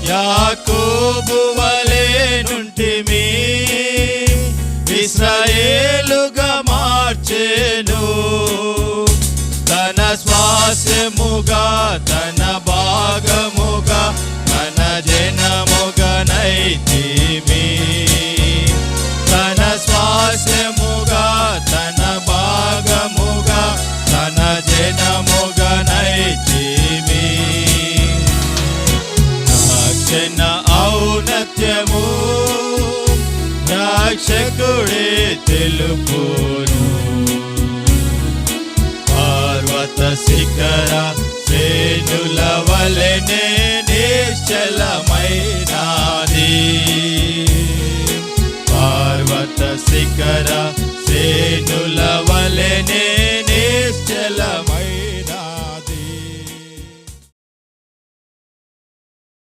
యాకోబు వలె నుంటిమి, ఇశ్రాయేలుగా మార్చెను. తన స్వాస్యముగా తన భాగముగా తన జనముగా నైతిమి. తన స్వాస్యముగా తన భాగముగా తన జనముగా నైతిమి. రక్షణ ఔన్నత్యము రక్షకుడే తెలుపును. పర్వత శిఖర శ్రేణుల వలెనే నిశ్చల